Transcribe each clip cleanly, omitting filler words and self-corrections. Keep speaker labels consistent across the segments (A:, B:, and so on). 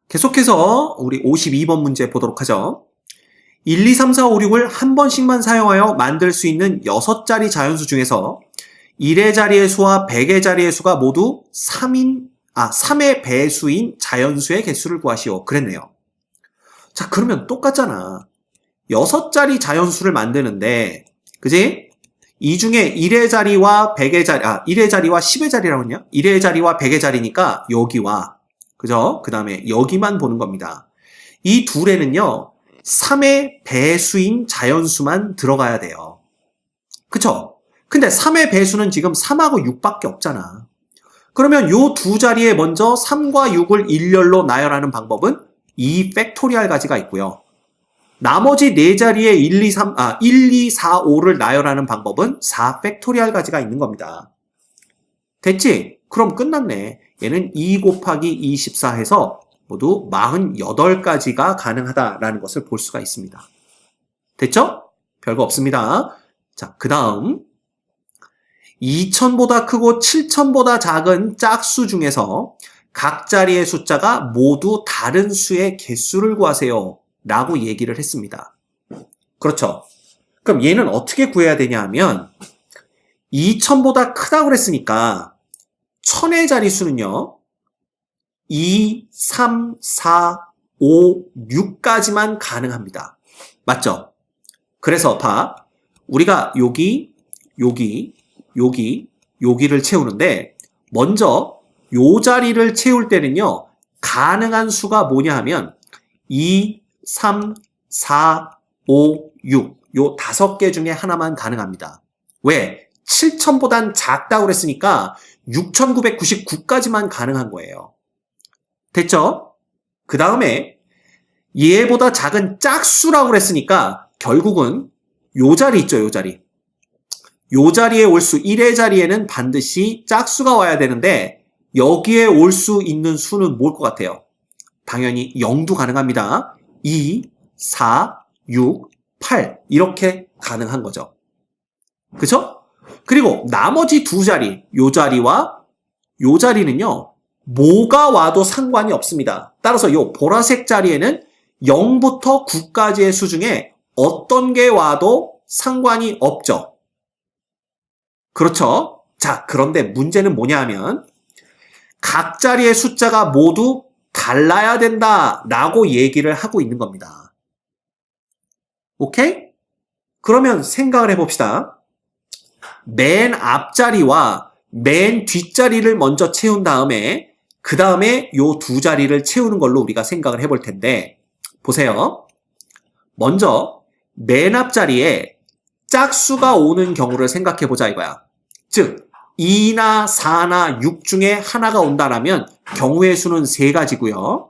A: 계속해서 우리 52번 문제 보도록 하죠. 1, 2, 3, 4, 5, 6을 한 번씩만 사용하여 만들 수 있는 6자리 자연수 중에서 1의 자리의 수와 100의 자리의 수가 모두 3의 배수인 자연수의 개수를 구하시오. 그랬네요. 자, 그러면 똑같잖아. 6자리 자연수를 만드는데, 그지? 이 중에 1의 자리와 100의 자리, 1의 자리와 10의 자리라고 했냐? 1의 자리와 100의 자리니까 여기와, 그죠? 그 다음에 여기만 보는 겁니다. 이 둘에는요, 3의 배수인 자연수만 들어가야 돼요. 그쵸? 근데 3의 배수는 지금 3하고 6밖에 없잖아. 그러면 요 두 자리에 먼저 3과 6을 일렬로 나열하는 방법은 2 팩토리얼 가지가 있고요. 나머지 네 자리에 1, 2, 4, 5를 나열하는 방법은 4 팩토리얼 가지가 있는 겁니다. 됐지? 그럼 끝났네. 얘는 2 곱하기 24 해서 모두 48가지가 가능하다라는 것을 볼 수가 있습니다. 됐죠? 별거 없습니다. 자, 그 다음 2000보다 크고 7000보다 작은 짝수 중에서 각 자리의 숫자가 모두 다른 수의 개수를 구하세요 라고 얘기를 했습니다. 그렇죠? 그럼 얘는 어떻게 구해야 되냐 하면 2000보다 크다고 그랬으니까 1000의 자리수는요 2, 3, 4, 5, 6까지만 가능합니다. 맞죠? 그래서 봐. 우리가 여기를 채우는데 먼저 요 자리를 채울 때는요. 가능한 수가 뭐냐 하면 2, 3, 4, 5, 6 요 5개 중에 하나만 가능합니다. 왜? 7000보단 작다고 그랬으니까 6999까지만 가능한 거예요. 됐죠? 그 다음에 얘보다 작은 짝수라고 그랬으니까 결국은 요 자리 있죠, 요 자리. 요 자리에 올 수 1의 자리에는 반드시 짝수가 와야 되는데 여기에 올 수 있는 수는 뭘 것 같아요? 당연히 0도 가능합니다. 2, 4, 6, 8 이렇게 가능한 거죠. 그쵸? 그리고 나머지 두 자리, 요 자리와 요 자리는요. 뭐가 와도 상관이 없습니다. 따라서 요 보라색 자리에는 0부터 9까지의 수 중에 어떤 게 와도 상관이 없죠. 그렇죠? 자, 그런데 문제는 뭐냐 하면 각 자리의 숫자가 모두 달라야 된다라고 얘기를 하고 있는 겁니다. 오케이? 그러면 생각을 해봅시다. 맨 앞자리와 맨 뒷자리를 먼저 채운 다음에 그 다음에 요 두 자리를 채우는 걸로 우리가 생각을 해볼 텐데 보세요. 먼저 맨 앞자리에 짝수가 오는 경우를 생각해보자 이거야. 즉 2나 4나 6 중에 하나가 온다라면 경우의 수는 3가지고요.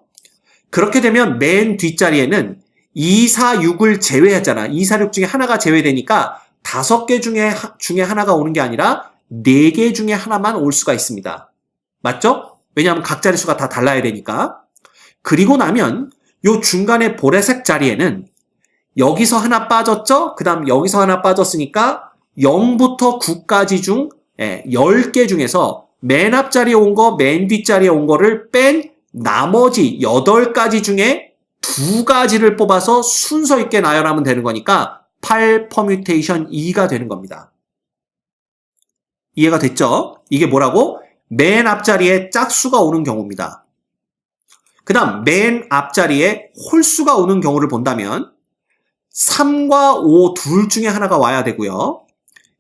A: 그렇게 되면 맨 뒷자리에는 2, 4, 6을 제외했잖아. 2, 4, 6 중에 하나가 제외되니까 5개 중에 하나가 오는 게 아니라 4개 중에 하나만 올 수가 있습니다. 맞죠? 왜냐하면 각 자릿수가 다 달라야 되니까. 그리고 나면 요 중간에 보라색 자리에는 여기서 하나 빠졌죠? 그 다음 여기서 하나 빠졌으니까 0부터 9까지 중 10개 중에서 맨 앞자리에 온 거, 맨 뒷자리에 온 거를 뺀 나머지 8가지 중에 2가지를 뽑아서 순서 있게 나열하면 되는 거니까 8 퍼뮤테이션 2가 되는 겁니다. 이해가 됐죠? 이게 뭐라고? 맨 앞자리에 짝수가 오는 경우입니다. 그 다음 맨 앞자리에 홀수가 오는 경우를 본다면 3과 5 둘 중에 하나가 와야 되고요.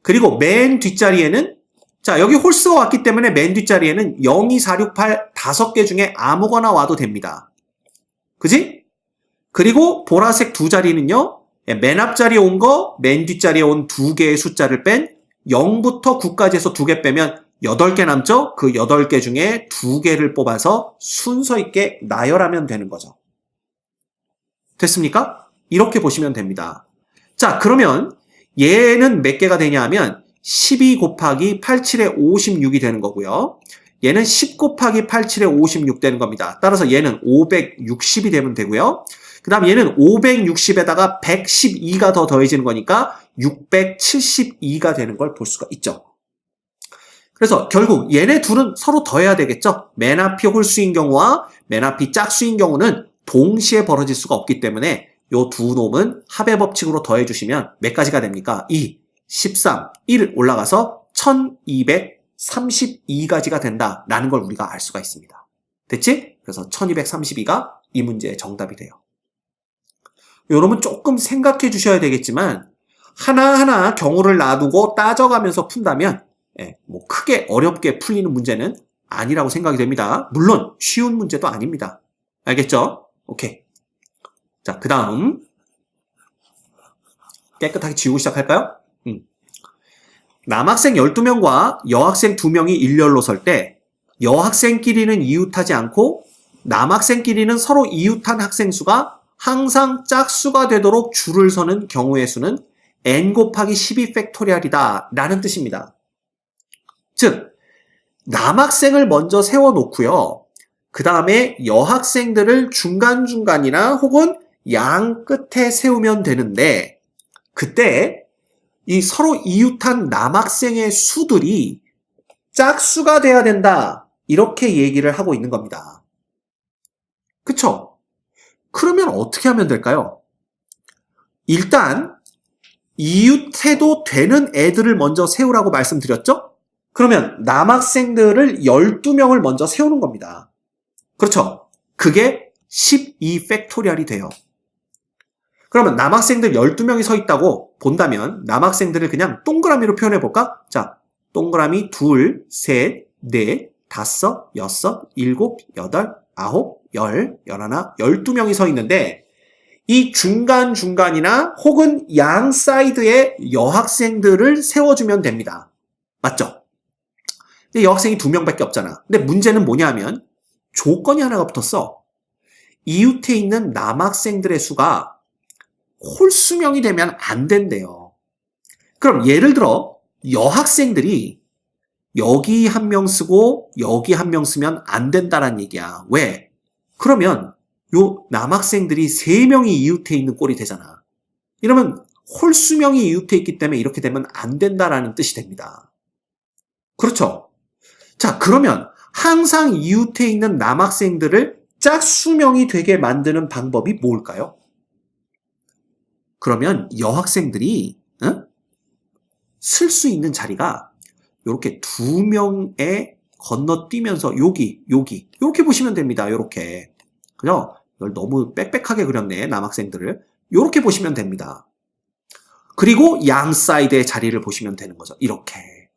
A: 그리고 맨 뒷자리에는 자 여기 홀수가 왔기 때문에 맨 뒷자리에는 0, 2, 4, 6, 8 5개 중에 아무거나 와도 됩니다. 그지? 그리고 보라색 두 자리는요. 맨 앞자리에 온 거, 맨 뒷자리에 온 2개의 숫자를 뺀 0부터 9까지 해서 2개 빼면 8개 남죠? 그 8개 중에 2개를 뽑아서 순서 있게 나열하면 되는 거죠. 됐습니까? 이렇게 보시면 됩니다. 자, 그러면 얘는 몇 개가 되냐 하면 12 곱하기 87에 56이 되는 거고요. 얘는 10 곱하기 87에 56 되는 겁니다. 따라서 얘는 560이 되면 되고요. 그 다음 얘는 560에다가 112가 더 더해지는 거니까 672가 되는 걸 볼 수가 있죠. 그래서 결국 얘네 둘은 서로 더해야 되겠죠. 맨 앞이 홀수인 경우와 맨 앞이 짝수인 경우는 동시에 벌어질 수가 없기 때문에 요 두 놈은 합의 법칙으로 더해주시면 몇 가지가 됩니까? 2, 13, 1 올라가서 1232가지가 된다라는 걸 우리가 알 수가 있습니다. 됐지? 그래서 1232가 이 문제의 정답이 돼요. 여러분 조금 생각해 주셔야 되겠지만 하나하나 경우를 놔두고 따져가면서 푼다면 뭐 크게 어렵게 풀리는 문제는 아니라고 생각이 됩니다. 물론 쉬운 문제도 아닙니다. 알겠죠? 오케이. 자, 그 다음 깨끗하게 지우고 시작할까요? 남학생 12명과 여학생 2명이 일렬로 설 때 여학생끼리는 이웃하지 않고 남학생끼리는 서로 이웃한 학생 수가 항상 짝수가 되도록 줄을 서는 경우의 수는 n 곱하기 12 팩토리얼이다 라는 뜻입니다. 즉 남학생을 먼저 세워놓고요. 그 다음에 여학생들을 중간중간이나 혹은 양 끝에 세우면 되는데 그때 이 서로 이웃한 남학생의 수들이 짝수가 돼야 된다 이렇게 얘기를 하고 있는 겁니다. 그쵸? 그러면 어떻게 하면 될까요? 일단 이웃해도 되는 애들을 먼저 세우라고 말씀드렸죠? 그러면 남학생들을 12명을 먼저 세우는 겁니다. 그렇죠? 그게 12 팩토리얼이 돼요. 그러면 남학생들 12명이 서 있다고 본다면 남학생들을 그냥 동그라미로 표현해 볼까? 자, 동그라미 2, 3, 4, 5, 6, 7, 8, 9, 10, 11, 12명이 서 있는데 이 중간중간이나 혹은 양 사이드에 여학생들을 세워주면 됩니다. 맞죠? 근데 여학생이 2명밖에 없잖아. 근데 문제는 뭐냐면 조건이 하나가 붙었어. 이웃에 있는 남학생들의 수가 홀수명이 되면 안 된대요. 그럼 예를 들어 여학생들이 여기 한 명 쓰고 여기 한 명 쓰면 안 된다는 얘기야. 왜? 그러면 요 남학생들이 3명이 이웃에 있는 꼴이 되잖아. 이러면 홀수명이 이웃에 있기 때문에 이렇게 되면 안 된다라는 뜻이 됩니다. 그렇죠? 자, 그러면 항상 이웃에 있는 남학생들을 짝수명이 되게 만드는 방법이 뭘까요? 그러면 여학생들이 쓸 수 있는 자리가 이렇게 2명에 건너뛰면서 여기 이렇게 보시면 됩니다. 이렇게. 그죠? 이걸 너무 빽빽하게 그렸네. 남학생들을. 이렇게 보시면 됩니다. 그리고 양 사이드의 자리를 보시면 되는 거죠. 이렇게.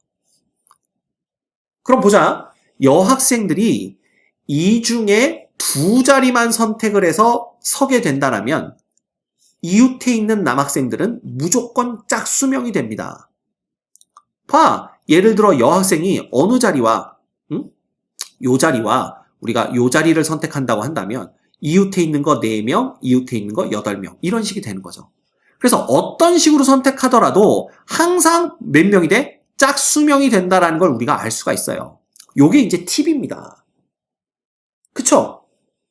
A: 그럼 보자. 여학생들이 이 중에 2자리만 선택을 해서 서게 된다면 이웃에 있는 남학생들은 무조건 짝수명이 됩니다. 봐. 예를 들어 여학생이 어느 자리와 요 자리와 우리가 요 자리를 선택한다고 한다면 이웃에 있는 거 4명, 이웃에 있는 거 8명 이런 식이 되는 거죠. 그래서 어떤 식으로 선택하더라도 항상 몇 명이 돼? 짝수명이 된다라는 걸 우리가 알 수가 있어요. 요게 이제 팁입니다. 그쵸?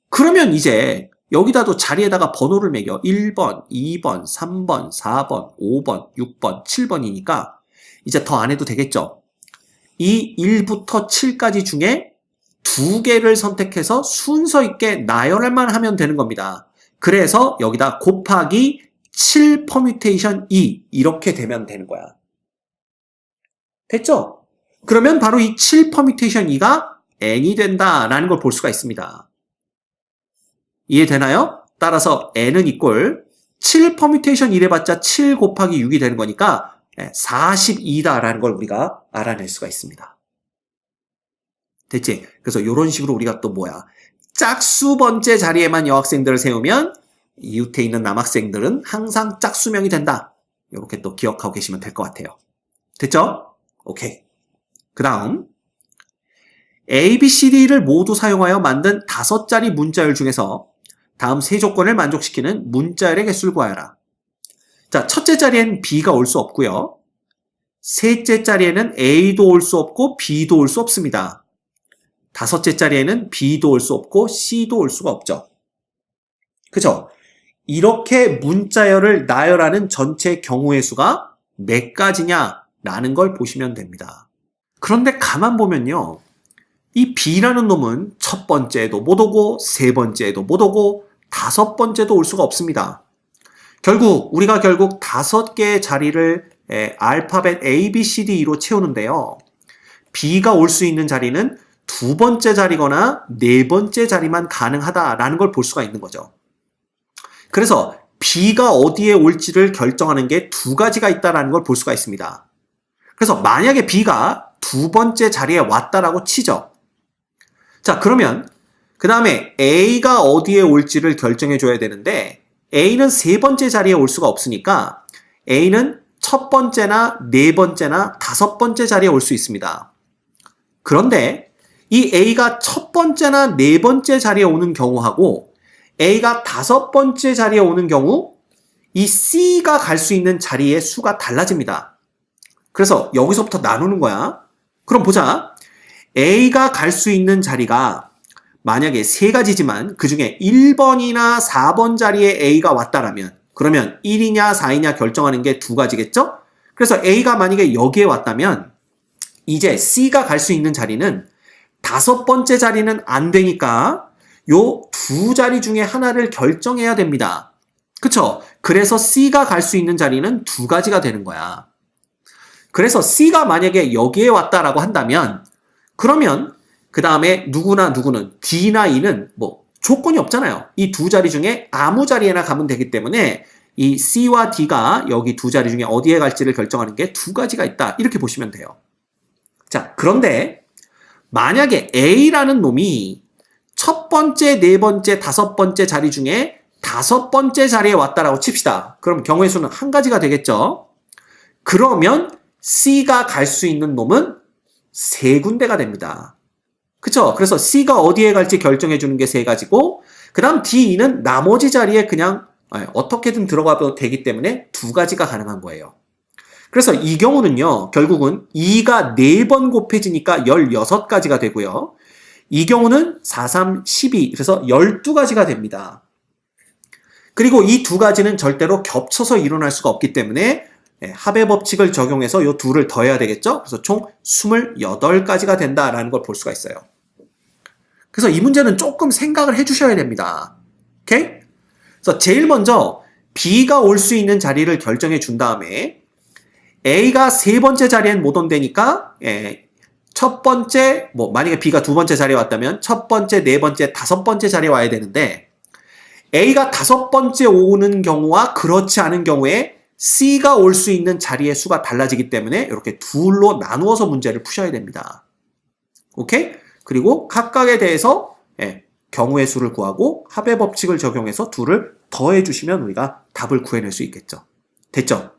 A: 그러면 이제 여기다도 자리에다가 번호를 매겨 1번, 2번, 3번, 4번, 5번, 6번, 7번이니까 이제 더 안 해도 되겠죠? 이 1부터 7까지 중에 2개를 선택해서 순서 있게 나열만 하면 되는 겁니다. 그래서 여기다 곱하기 7 퍼뮤테이션 2 이렇게 되면 되는 거야. 됐죠? 그러면 바로 이 7 퍼뮤테이션 2가 n이 된다라는 걸 볼 수가 있습니다. 이해되나요? 따라서 n은 이꼴 7 퍼뮤테이션 1 해봤자 7 곱하기 6이 되는 거니까 42다라는 걸 우리가 알아낼 수가 있습니다. 됐지? 그래서 이런 식으로 우리가 또 뭐야? 짝수 번째 자리에만 여학생들을 세우면 이웃에 있는 남학생들은 항상 짝수명이 된다. 이렇게 또 기억하고 계시면 될 것 같아요. 됐죠? 오케이. 그 다음 A, B, C, D를 모두 사용하여 만든 5자리 문자열 중에서 다음 세 조건을 만족시키는 문자열의 개수를 구하여라. 자, 첫째 자리에는 B가 올 수 없고요. 셋째 자리에는 A도 올 수 없고 B도 올 수 없습니다. 다섯째 자리에는 B도 올 수 없고 C도 올 수가 없죠. 그죠? 이렇게 문자열을 나열하는 전체 경우의 수가 몇 가지냐라는 걸 보시면 됩니다. 그런데 가만 보면요. 이 B라는 놈은 첫 번째에도 못 오고 세 번째에도 못 오고 다섯 번째도 올 수가 없습니다. 우리가 결국 다섯 개의 자리를 알파벳 A, B, C, D로 채우는데요. B가 올 수 있는 자리는 두 번째 자리거나 네 번째 자리만 가능하다라는 걸 볼 수가 있는 거죠. 그래서 B가 어디에 올지를 결정하는 게 두 가지가 있다는 걸 볼 수가 있습니다. 그래서 만약에 B가 두 번째 자리에 왔다라고 치죠. 자, 그러면 그 다음에 A가 어디에 올지를 결정해 줘야 되는데 A는 세 번째 자리에 올 수가 없으니까 A는 첫 번째나 네 번째나 다섯 번째 자리에 올 수 있습니다. 그런데 이 A가 첫 번째나 네 번째 자리에 오는 경우하고 A가 다섯 번째 자리에 오는 경우 이 C가 갈 수 있는 자리의 수가 달라집니다. 그래서 여기서부터 나누는 거야. 그럼 보자. A가 갈 수 있는 자리가 만약에 세 가지지만 그 중에 1번이나 4번 자리에 A가 왔다라면 그러면 1이냐 4이냐 결정하는 게 두 가지겠죠? 그래서 A가 만약에 여기에 왔다면 이제 C가 갈 수 있는 자리는 다섯 번째 자리는 안 되니까 요 두 자리 중에 하나를 결정해야 됩니다. 그쵸? 그래서 C가 갈 수 있는 자리는 두 가지가 되는 거야. 그래서 C가 만약에 여기에 왔다라고 한다면 그러면 그 다음에 누구는 D나 E는 뭐 조건이 없잖아요. 이 두 자리 중에 아무 자리에나 가면 되기 때문에 이 C와 D가 여기 두 자리 중에 어디에 갈지를 결정하는 게 두 가지가 있다. 이렇게 보시면 돼요. 자, 그런데 만약에 A라는 놈이 첫 번째, 네 번째, 다섯 번째 자리 중에 다섯 번째 자리에 왔다라고 칩시다. 그럼 경우의 수는 한 가지가 되겠죠. 그러면 C가 갈 수 있는 놈은 세 군데가 됩니다. 그쵸? 그래서 C가 어디에 갈지 결정해 주는 게 세 가지고 그 다음 D, E는 나머지 자리에 그냥 어떻게든 들어가도 되기 때문에 두 가지가 가능한 거예요. 그래서 이 경우는요. 결국은 2가 4번 곱해지니까 16가지가 되고요. 이 경우는 4, 3, 12 그래서 12가지가 됩니다. 그리고 이 두 가지는 절대로 겹쳐서 일어날 수가 없기 때문에 합의 법칙을 적용해서 이 둘을 더해야 되겠죠? 그래서 총 28가지가 된다라는 걸 볼 수가 있어요. 그래서 이 문제는 조금 생각을 해주셔야 됩니다. 오케이? 그래서 제일 먼저 B가 올 수 있는 자리를 결정해 준 다음에 A가 세 번째 자리엔 못 온다니까 첫 번째, 만약에 B가 두 번째 자리에 왔다면 첫 번째, 네 번째, 다섯 번째 자리에 와야 되는데 A가 다섯 번째 오는 경우와 그렇지 않은 경우에 C가 올 수 있는 자리의 수가 달라지기 때문에 이렇게 둘로 나누어서 문제를 푸셔야 됩니다. 오케이? 그리고 각각에 대해서 경우의 수를 구하고 합의 법칙을 적용해서 둘을 더해 주시면 우리가 답을 구해낼 수 있겠죠. 됐죠?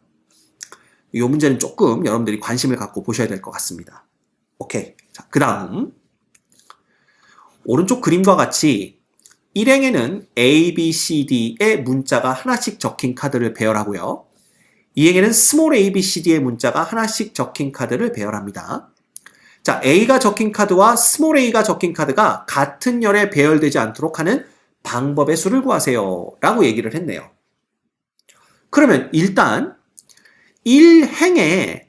A: 이 문제는 조금 여러분들이 관심을 갖고 보셔야 될 것 같습니다. 오케이. 자, 그 다음 오른쪽 그림과 같이 일행에는 A, B, C, D의 문자가 하나씩 적힌 카드를 배열하고요. 이행에는 스몰 a, b, c, d의 문자가 하나씩 적힌 카드를 배열합니다. 자, A가 적힌 카드와 스몰 a가 적힌 카드가 같은 열에 배열되지 않도록 하는 방법의 수를 구하세요. 라고 얘기를 했네요. 그러면 일단 1행에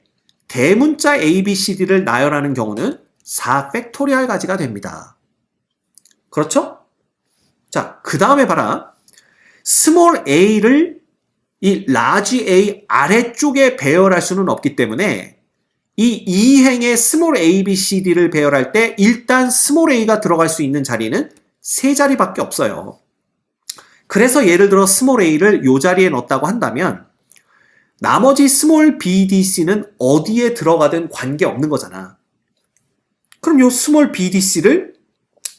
A: 대문자 A, B, C, D를 나열하는 경우는 4팩토리얼 가지가 됩니다. 그렇죠? 자, 그 다음에 봐라. 스몰 a를 이 라지 A 아래쪽에 배열할 수는 없기 때문에 이 2행의 스몰 a, b, c, d를 배열할 때 일단 스몰 a가 들어갈 수 있는 자리는 세 자리밖에 없어요. 그래서 예를 들어 스몰 a를 이 자리에 넣었다고 한다면 나머지 스몰 b, d, c는 어디에 들어가든 관계없는 거잖아. 그럼 이 스몰 b, d, c를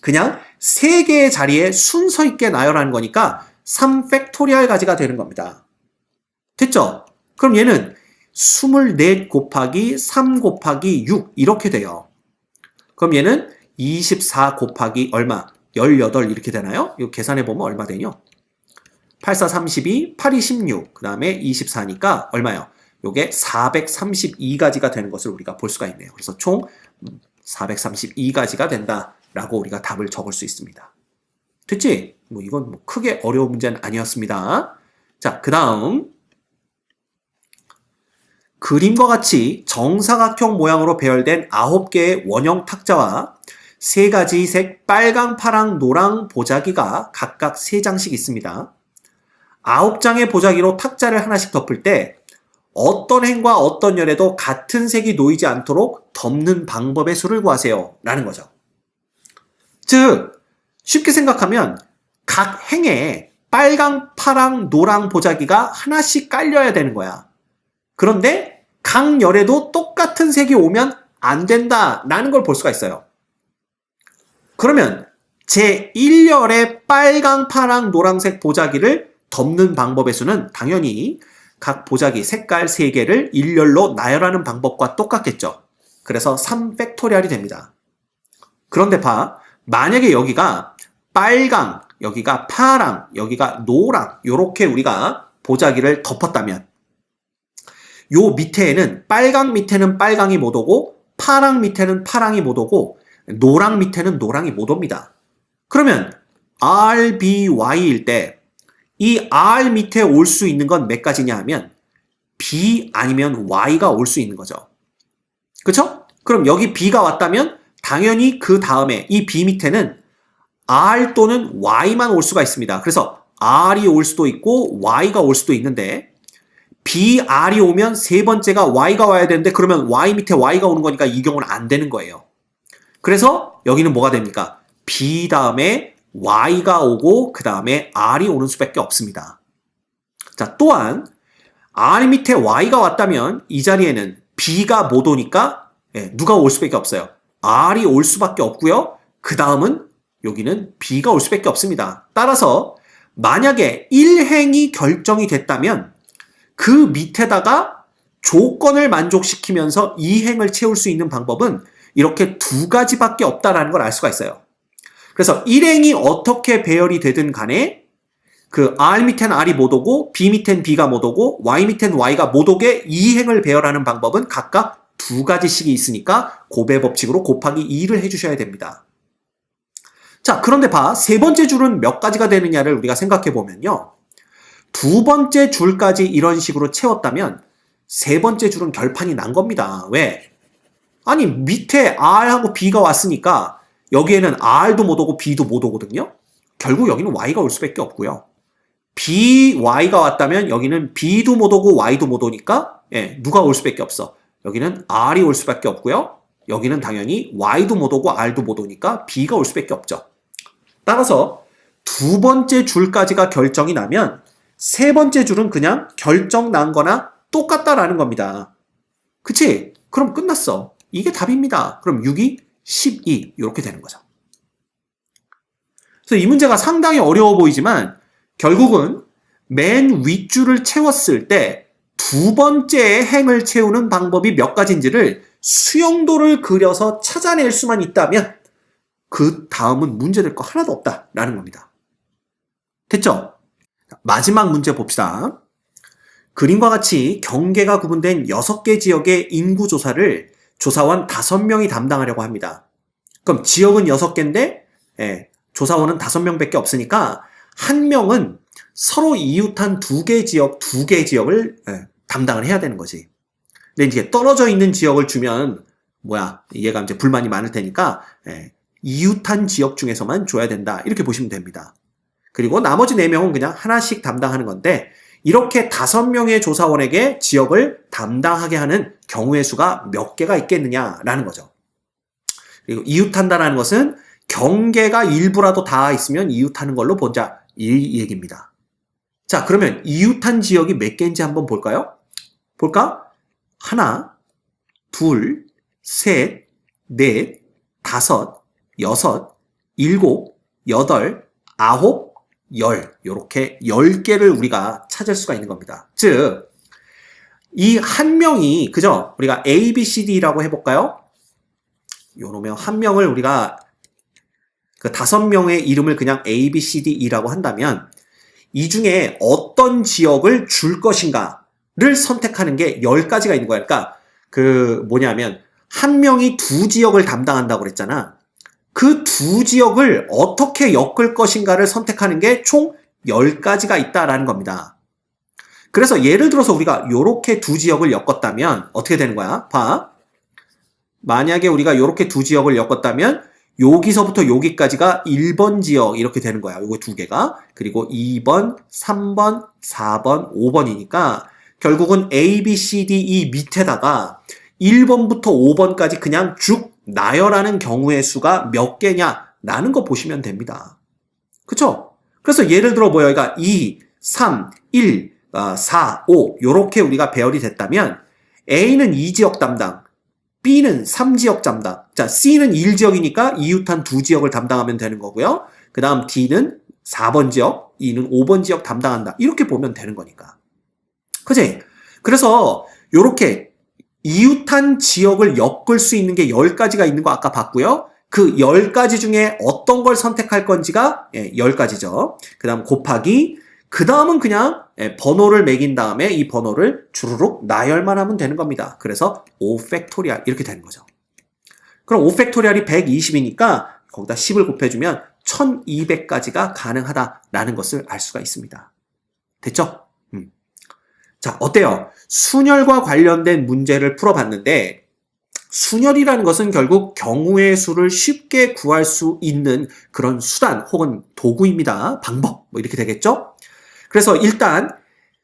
A: 그냥 세 개의 자리에 순서 있게 나열하는 거니까 3팩토리얼 가지가 되는 겁니다. 됐죠? 그럼 얘는 24 곱하기 3 곱하기 6 이렇게 돼요. 그럼 얘는 24 곱하기 얼마? 18 이렇게 되나요? 이거 계산해보면 얼마 되냐? 8, 4, 32, 8, 2, 16, 그 다음에 24니까 얼마요? 요게 432가지가 되는 것을 우리가 볼 수가 있네요. 그래서 총 432가지가 된다라고 우리가 답을 적을 수 있습니다. 됐지? 이건 크게 어려운 문제는 아니었습니다. 자, 그 다음 그림과 같이 정사각형 모양으로 배열된 9개의 원형 탁자와 3가지 색 빨강, 파랑, 노랑 보자기가 각각 3장씩 있습니다. 9장의 보자기로 탁자를 하나씩 덮을 때 어떤 행과 어떤 열에도 같은 색이 놓이지 않도록 덮는 방법의 수를 구하세요. 라는 거죠. 즉, 쉽게 생각하면 각 행에 빨강, 파랑, 노랑 보자기가 하나씩 깔려야 되는 거야. 그런데 각 열에도 똑같은 색이 오면 안 된다라는 걸 볼 수가 있어요. 그러면 제1열의 빨강, 파랑, 노란색 보자기를 덮는 방법의 수는 당연히 각 보자기 색깔 3개를 1열로 나열하는 방법과 똑같겠죠. 그래서 3팩토리얼이 됩니다. 그런데 만약에 여기가 빨강, 여기가 파랑, 여기가 노랑 이렇게 우리가 보자기를 덮었다면 요 밑에는 빨강 밑에는 빨강이 못 오고 파랑 밑에는 파랑이 못 오고 노랑 밑에는 노랑이 못 옵니다. 그러면 R, B, Y일 때 이 R 밑에 올 수 있는 건 몇 가지냐 하면 B 아니면 Y가 올 수 있는 거죠. 그쵸? 그럼 여기 B가 왔다면 당연히 그 다음에 이 B 밑에는 R 또는 Y만 올 수가 있습니다. 그래서 R이 올 수도 있고 Y가 올 수도 있는데 B, R이 오면 세 번째가 Y가 와야 되는데 그러면 Y 밑에 Y가 오는 거니까 이 경우는 안 되는 거예요. 그래서 여기는 뭐가 됩니까? B 다음에 Y가 오고 그 다음에 R이 오는 수밖에 없습니다. 자, 또한 R 밑에 Y가 왔다면 이 자리에는 B가 못 오니까 누가 올 수밖에 없어요. R이 올 수밖에 없고요. 그 다음은 여기는 B가 올 수밖에 없습니다. 따라서 만약에 1행이 결정이 됐다면 그 밑에다가 조건을 만족시키면서 2행을 채울 수 있는 방법은 이렇게 2가지밖에 없다라는 걸 알 수가 있어요. 그래서 1행이 어떻게 배열이 되든 간에 그 R 밑엔 R이 못 오고 B 밑엔 B가 못 오고 Y 밑엔 Y가 못 오게 2행을 배열하는 방법은 각각 2가지씩이 있으니까 곱의 법칙으로 곱하기 2를 해주셔야 됩니다. 자, 그런데 세 번째 줄은 몇 가지가 되느냐를 우리가 생각해 보면요. 2번째 줄까지 이런 식으로 채웠다면 세 번째 줄은 결판이 난 겁니다. 왜? 아니 밑에 R하고 B가 왔으니까 여기에는 R도 못 오고 B도 못 오거든요. 결국 여기는 Y가 올 수밖에 없고요. B, Y가 왔다면 여기는 B도 못 오고 Y도 못 오니까 누가 올 수밖에 없어. 여기는 R이 올 수밖에 없고요. 여기는 당연히 Y도 못 오고 R도 못 오니까 B가 올 수밖에 없죠. 따라서 2번째 줄까지가 결정이 나면 3번째 줄은 그냥 결정 난 거나 똑같다라는 겁니다. 그치? 그럼 끝났어. 이게 답입니다. 그럼 6이 12 이렇게 되는 거죠. 그래서 이 문제가 상당히 어려워 보이지만 결국은 맨 윗줄을 채웠을 때 2번째 행을 채우는 방법이 몇 가지인지를 수영도를 그려서 찾아낼 수만 있다면 그 다음은 문제될 거 하나도 없다라는 겁니다. 됐죠? 마지막 문제 봅시다. 그림과 같이 경계가 구분된 6개 지역의 인구 조사를 조사원 5명이 담당하려고 합니다. 그럼 지역은 6개인데 조사원은 5명밖에 없으니까 한 명은 서로 이웃한 2개 지역을 담당을 해야 되는 거지. 근데 이제 떨어져 있는 지역을 주면 얘가 이제 불만이 많을 테니까 이웃한 지역 중에서만 줘야 된다. 이렇게 보시면 됩니다. 그리고 나머지 4명은 그냥 하나씩 담당하는 건데 이렇게 5명의 조사원에게 지역을 담당하게 하는 경우의 수가 몇 개가 있겠느냐라는 거죠. 그리고 이웃한다라는 것은 경계가 일부라도 닿아 있으면 이웃하는 걸로 보자 이 얘기입니다. 자, 그러면 이웃한 지역이 몇 개인지 한번 볼까요? 볼까? 하나, 둘, 셋, 넷, 다섯, 여섯, 일곱, 여덟, 아홉, 요렇게 10개를 우리가 찾을 수가 있는 겁니다. 즉, 이 한 명이, 그죠? 우리가 A, B, C, D라고 해볼까요? 요놈의 한 명을 우리가 그 5명의 이름을 그냥 A, B, C, D, E라고 한다면 이 중에 어떤 지역을 줄 것인가를 선택하는 게 10가지가 있는 거야. 그러니까 한 명이 2지역을 담당한다고 그랬잖아. 그 2지역을 어떻게 엮을 것인가를 선택하는 게 총 10가지가 있다라는 겁니다. 그래서 예를 들어서 우리가 요렇게 두 지역을 엮었다면 어떻게 되는 거야? 봐. 만약에 우리가 요렇게 두 지역을 엮었다면 여기서부터 여기까지가 1번 지역 이렇게 되는 거야. 요거 두 개가. 그리고 2번, 3번, 4번, 5번이니까 결국은 A, B, C, D, E 밑에다가 1번부터 5번까지 그냥 쭉 나열하는 경우의 수가 몇 개냐라는 거 보시면 됩니다. 그쵸? 그래서 예를 들어 뭐야? 그러니까 2, 3, 1, 4, 5 요렇게 우리가 배열이 됐다면 A는 2지역 담당, B는 3지역 담당, 자 C는 1지역이니까 이웃한 2지역을 담당하면 되는 거고요. 그 다음 D는 4번 지역, E는 5번 지역 담당한다. 이렇게 보면 되는 거니까. 그치? 그래서 요렇게 이웃한 지역을 엮을 수 있는 게 10가지가 있는 거 아까 봤고요. 그 10가지 중에 어떤 걸 선택할 건지가 10가지죠. 그 다음 곱하기, 그 다음은 그냥 번호를 매긴 다음에 이 번호를 주르륵 나열만 하면 되는 겁니다. 그래서 5팩토리얼 이렇게 되는 거죠. 그럼 5팩토리얼이 120이니까 거기다 10을 곱해주면 1200까지가 가능하다라는 것을 알 수가 있습니다. 됐죠? 자, 어때요? 순열과 관련된 문제를 풀어봤는데 순열이라는 것은 결국 경우의 수를 쉽게 구할 수 있는 그런 수단 혹은 도구입니다. 방법 뭐 이렇게 되겠죠? 그래서 일단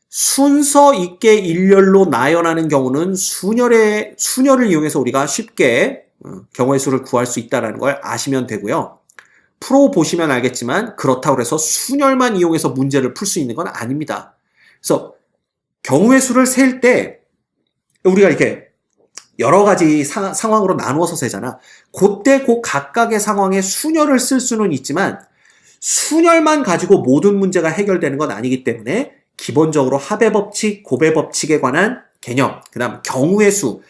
A: 순서 있게 일렬로 나열하는 경우는 순열을 이용해서 우리가 쉽게 경우의 수를 구할 수 있다는 걸 아시면 되고요. 프로 보시면 알겠지만 그렇다고 해서 순열만 이용해서 문제를 풀 수 있는 건 아닙니다. 그래서 경우의 수를 셀 때 우리가 이렇게 여러 가지 상황으로 나누어서 세잖아. 그때 그 각각의 상황에 순열을 쓸 수는 있지만 순열만 가지고 모든 문제가 해결되는 건 아니기 때문에 기본적으로 합의 법칙, 곱의 법칙에 관한 개념, 그 다음 경우의 수,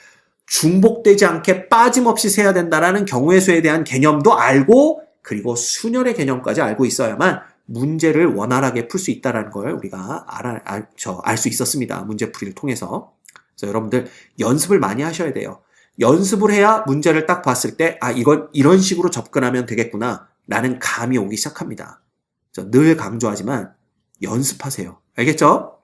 A: 중복되지 않게 빠짐없이 세야 된다는 경우의 수에 대한 개념도 알고 그리고 순열의 개념까지 알고 있어야만 문제를 원활하게 풀 수 있다는 걸 우리가 알 수 있었습니다. 문제풀이를 통해서. 그래서 여러분들 연습을 많이 하셔야 돼요. 연습을 해야 문제를 딱 봤을 때 이건 이런 식으로 접근하면 되겠구나 라는 감이 오기 시작합니다. 늘 강조하지만 연습하세요. 알겠죠?